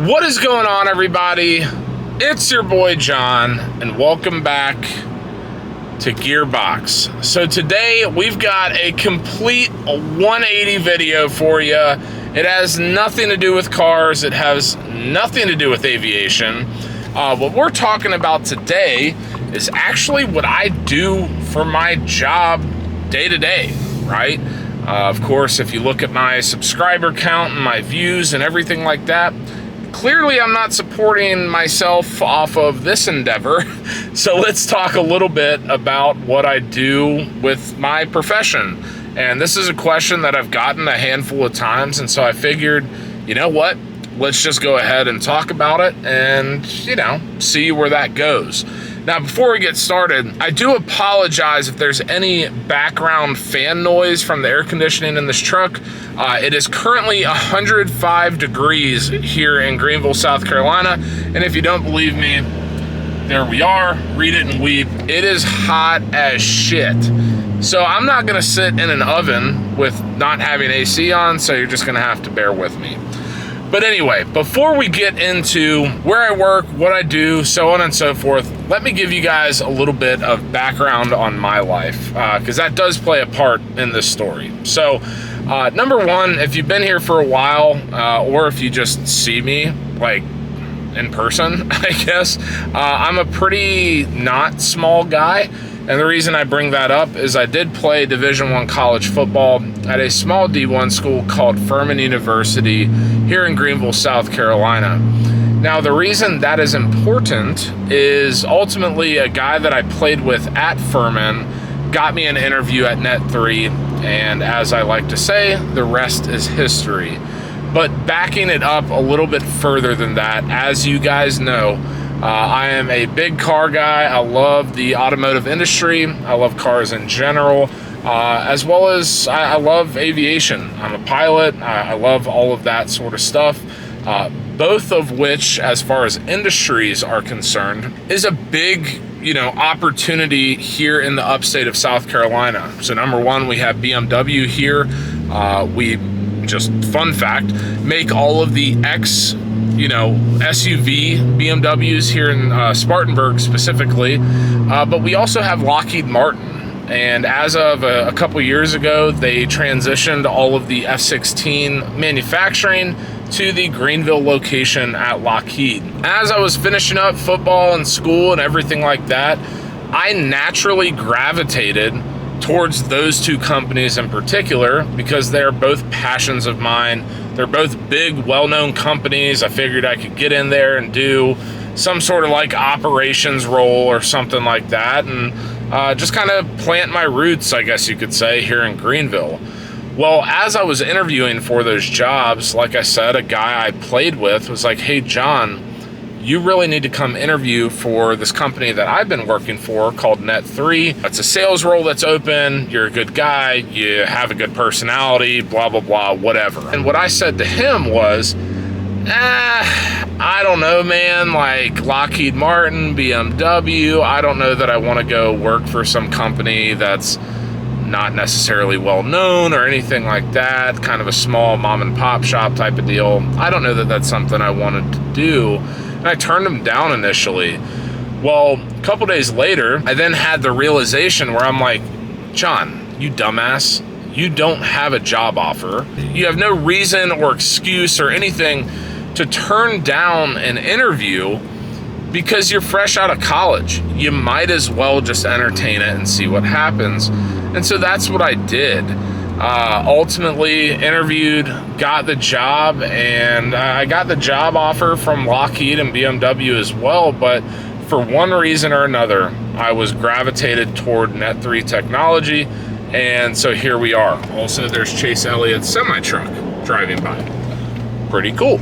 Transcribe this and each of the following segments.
What is going on, everybody? It's your boy John, and welcome back to Gearbox. So today we've got a complete 180 video for you. It has nothing to do with cars. It has nothing to do with aviation. What we're talking about today is actually what I do for my job day to day, right? Of course, if you look at my subscriber count and my views and everything like that, clearly I'm not supporting myself off of this endeavor. So let's talk a little bit about what I do with my profession. And this is a question that I've gotten a handful of times, and so I figured, you know what? Let's just go ahead and talk about it and, see where that goes. Now, before we get started, I do apologize if there's any background fan noise from the air conditioning in this truck. It is currently 105 degrees here in Greenville, South Carolina. And if you don't believe me, there we are. Read it and weep. It is hot as shit. So I'm not gonna sit in an oven with not having AC on, so you're just gonna have to bear with me. But anyway, before we get into where I work, what I do, so on and so forth, let me give you guys a little bit of background on my life, because that does play a part in this story. So, number one, if you've been here for a while, or if you just see me, like, in person, I guess, I'm a pretty not small guy. And the reason I bring that up is I did play Division I college football at a small D1 school called Furman University here in Greenville, South Carolina. Now, the reason that is important is ultimately a guy that I played with at Furman got me an interview at Net3, and as I like to say, the rest is history. But backing it up a little bit further than that, as you guys know, I am a big car guy. I love the automotive industry. I love cars in general, as well as I love aviation. I'm a pilot. I love all of that sort of stuff, both of which, as far as industries are concerned, is a big, opportunity here in the upstate of South Carolina. So number one, we have BMW here. We, just fun fact, make all of the SUV BMWs here in Spartanburg specifically, but we also have Lockheed Martin. And as of a couple years ago, they transitioned all of the F-16 manufacturing to the Greenville location at Lockheed. As I was finishing up football and school and everything like that, I naturally gravitated towards those two companies in particular because they're both passions of mine. They're both big, well-known companies. I figured I could get in there and do some sort of like operations role or something like that, and just kind of plant my roots, I guess you could say, here in Greenville. Well, as I was interviewing for those jobs, like I said, a guy I played with was like, "Hey, John, you really need to come interview for this company that I've been working for called Net3. It's a sales role that's open. You're a good guy. You have a good personality, blah, blah, blah, whatever." And what I said to him was, I don't know, man, like Lockheed Martin, BMW, I don't know that I want to go work for some company that's not necessarily well known or anything like that, kind of a small mom and pop shop type of deal. I don't know that that's something I wanted to do. And I turned him down initially. Well, a couple days later, I then had the realization where I'm like, "John, you dumbass, you don't have a job offer. You have no reason or excuse or anything to turn down an interview because you're fresh out of college. You might as well just entertain it and see what happens." And so that's what I did. Ultimately interviewed, got the job, and I got the job offer from Lockheed and BMW as well, but for one reason or another, I was gravitated toward Net3 technology, and so here we are. Also, there's Chase Elliott's semi-truck driving by. Pretty cool.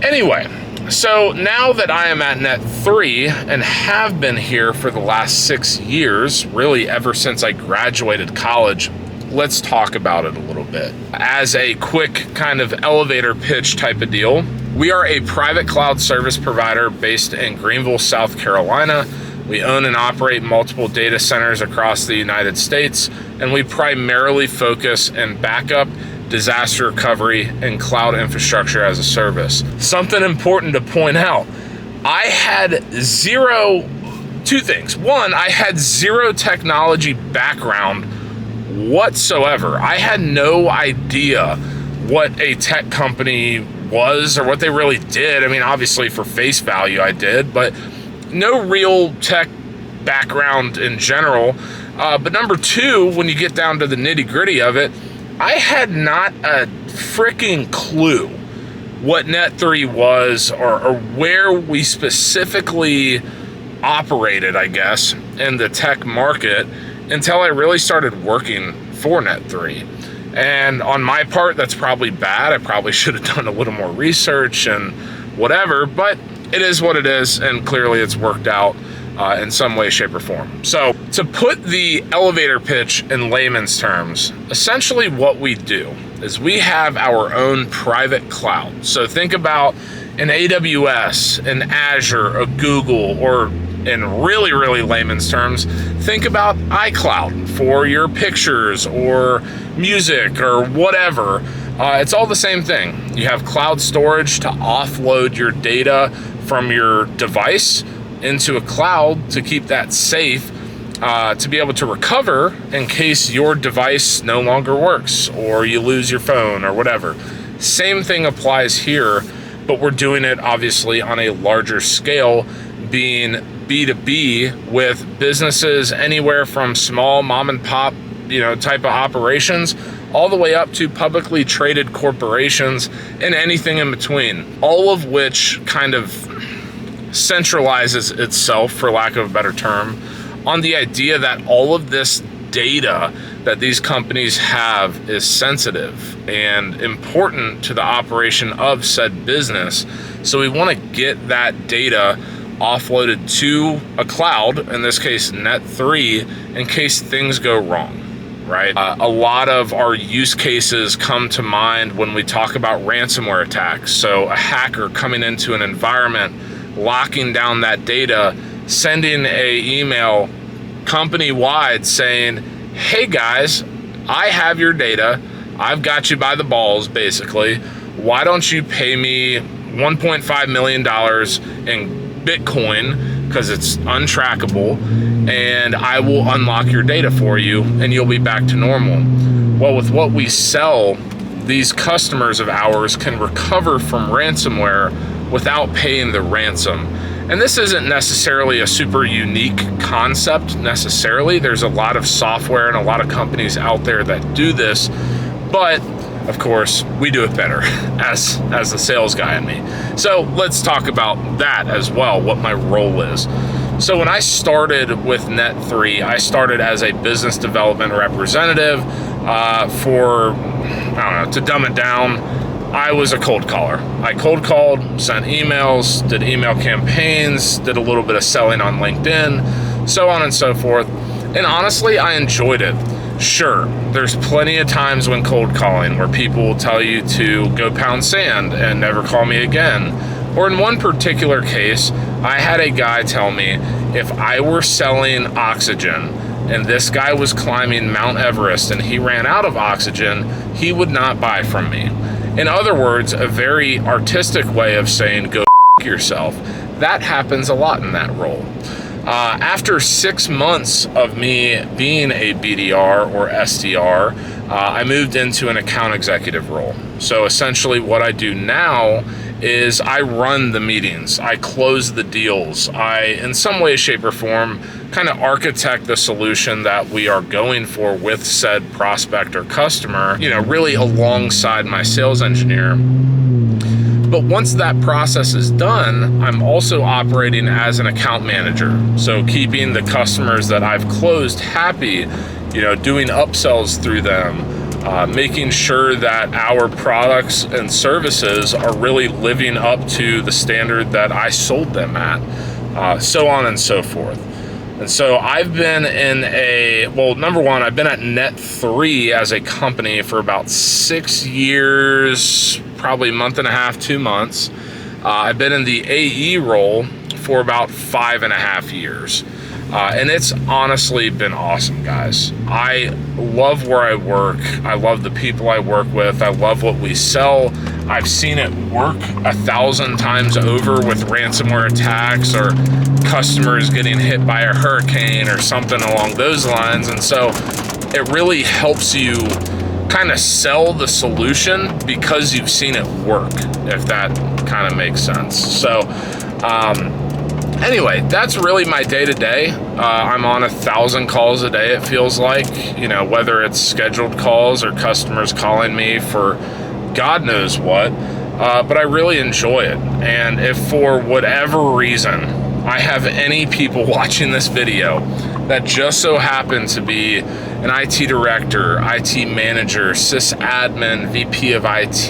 Anyway, so now that I am at Net3 and have been here for the last 6 years, really ever since I graduated college, let's talk about it a little bit. As a quick kind of elevator pitch type of deal, we are a private cloud service provider based in Greenville, South Carolina. We own and operate multiple data centers across the United States, and we primarily focus in backup disaster recovery, and cloud infrastructure as a service. Something important to point out, I had two things. One, I had zero technology background whatsoever. I had no idea what a tech company was or what they really did. I mean, obviously for face value I did, but no real tech background in general. But number two, when you get down to the nitty-gritty of it, I had not a freaking clue what Net3 was or where we specifically operated, I guess, in the tech market until I really started working for Net3. And on my part, that's probably bad. I probably should have done a little more research and whatever, but it is what it is, and clearly it's worked out in some way, shape, or form. So to put the elevator pitch in layman's terms, essentially what we do is we have our own private cloud. So think about an AWS, an Azure, a Google, or in really, really layman's terms, think about iCloud for your pictures or music or whatever. It's all the same thing. You have cloud storage to offload your data from your device into a cloud to keep that safe, to be able to recover in case your device no longer works or you lose your phone or whatever. Same thing applies here, but we're doing it obviously on a larger scale, being B2B with businesses anywhere from small mom and pop, type of operations, all the way up to publicly traded corporations and anything in between, all of which kind of centralizes itself, for lack of a better term, on the idea that all of this data that these companies have is sensitive and important to the operation of said business. So we want to get that data offloaded to a cloud, in this case Net3, in case things go wrong, right? A lot of our use cases come to mind when we talk about ransomware attacks. So a hacker coming into an environment, locking down that data, sending a email company-wide saying, hey guys, I have your data, I've got you by the balls basically, why don't you pay me $1.5 million in Bitcoin, because it's untrackable, and I will unlock your data for you and you'll be back to normal. Well, with what we sell, these customers of ours can recover from ransomware without paying the ransom. And this isn't necessarily a super unique concept necessarily. There's a lot of software and a lot of companies out there that do this, but of course we do it better as the sales guy in me. So let's talk about that as well, what my role is. So when I started with Net3, I started as a business development representative for, to dumb it down, I was a cold caller. I cold called, sent emails, did email campaigns, did a little bit of selling on LinkedIn, so on and so forth. And honestly, I enjoyed it. Sure, there's plenty of times when cold calling where people will tell you to go pound sand and never call me again. Or in one particular case, I had a guy tell me if I were selling oxygen and this guy was climbing Mount Everest and he ran out of oxygen, he would not buy from me. In other words, a very artistic way of saying go f*** yourself. That happens a lot in that role. After 6 months of me being a BDR or SDR, I moved into an account executive role. So essentially what I do now is I run the meetings, I close the deals, I, in some way, shape, or form, kind of architect the solution that we are going for with said prospect or customer, really alongside my sales engineer. But once that process is done, I'm also operating as an account manager. So keeping the customers that I've closed happy, doing upsells through them, making sure that our products and services are really living up to the standard that I sold them at, so on and so forth. And so I've been number one, I've been at Net3 as a company for about 6 years, probably a month and a half, 2 months. I've been in the AE role for about 5.5 years. And it's honestly been awesome, guys. I love where I work. I love the people I work with. I love what we sell. I've seen it work 1,000 times over with ransomware attacks or customers getting hit by a hurricane or something along those lines. And so it really helps you kind of sell the solution because you've seen it work, if that kind of makes sense. So anyway, that's really my day-to-day. I'm on 1,000 calls a day, it feels like, you know, whether it's scheduled calls or customers calling me for God knows what, but I really enjoy it. And if for whatever reason I have any people watching this video that just so happen to be an IT director, IT manager, sysadmin, VP of IT,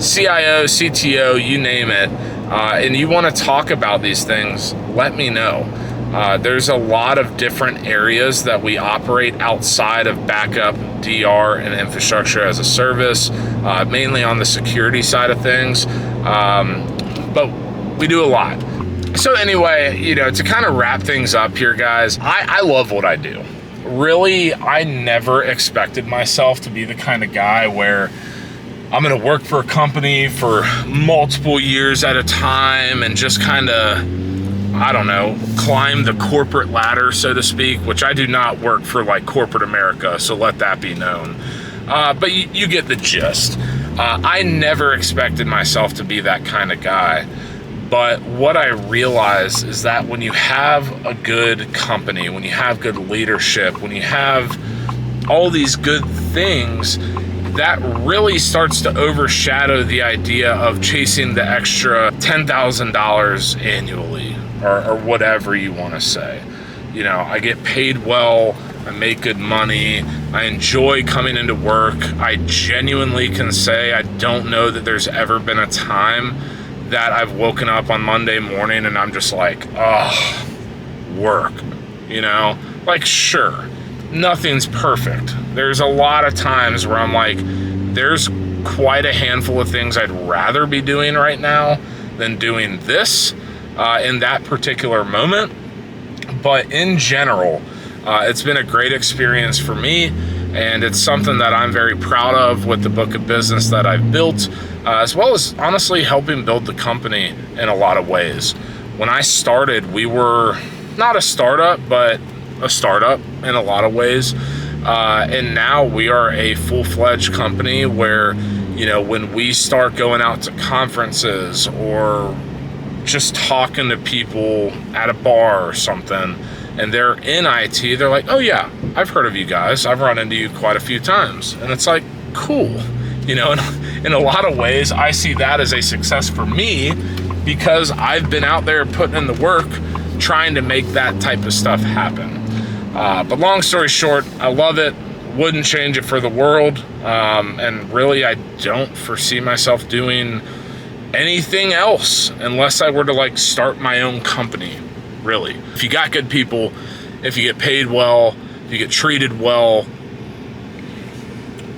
CIO, CTO, you name it, and you want to talk about these things, let me know. There's a lot of different areas that we operate outside of backup, DR, and infrastructure as a service, mainly on the security side of things, but we do a lot. So anyway, you know, to kind of wrap things up here, guys, I love what I do. Really, I never expected myself to be the kind of guy where I'm gonna work for a company for multiple years at a time and just kind of, I don't know, climb the corporate ladder, so to speak, which I do not work for like corporate America, so let that be known. But you get the gist. I never expected myself to be that kind of guy. But what I realize is that when you have a good company, when you have good leadership, when you have all these good things, that really starts to overshadow the idea of chasing the extra $10,000 annually or whatever you want to say. You know, I get paid well, I make good money, I enjoy coming into work. I genuinely can say I don't know that there's ever been a time that I've woken up on Monday morning and I'm just like, oh, work, you know? Like, sure, nothing's perfect. There's a lot of times where I'm like, there's quite a handful of things I'd rather be doing right now than doing this in that particular moment. But in general, it's been a great experience for me, and it's something that I'm very proud of with the book of business that I've built, as well as honestly helping build the company in a lot of ways. When I started, we were not a startup, but a startup in a lot of ways. And now we are a full-fledged company where, you know, when we start going out to conferences or just talking to people at a bar or something, and they're in IT, they're like, oh yeah, I've heard of you guys. I've run into you quite a few times. And it's like, cool. You know, in a lot of ways, I see that as a success for me because I've been out there putting in the work, trying to make that type of stuff happen. But long story short, I love it. Wouldn't change it for the world. And really, I don't foresee myself doing anything else unless I were to like start my own company. Really, if you got good people, if you get paid well, if you get treated well,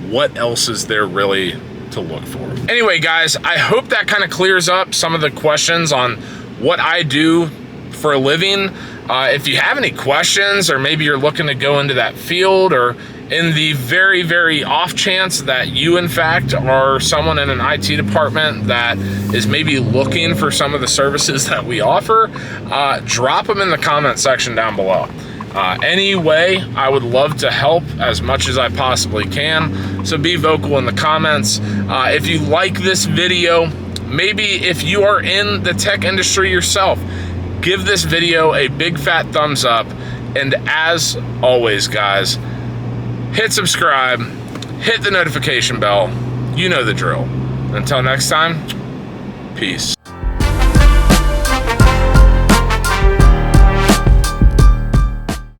what else is there really to look for? Anyway, guys, I hope that kind of clears up some of the questions on what I do for a living. If you have any questions, or maybe you're looking to go into that field, or in the very, very off chance that you, in fact, are someone in an IT department that is maybe looking for some of the services that we offer, drop them in the comment section down below. Anyway, I would love to help as much as I possibly can, so be vocal in the comments. If you like this video, maybe if you are in the tech industry yourself, give this video a big fat thumbs up, and as always, guys, hit subscribe, hit the notification bell. You know the drill. Until next time, peace.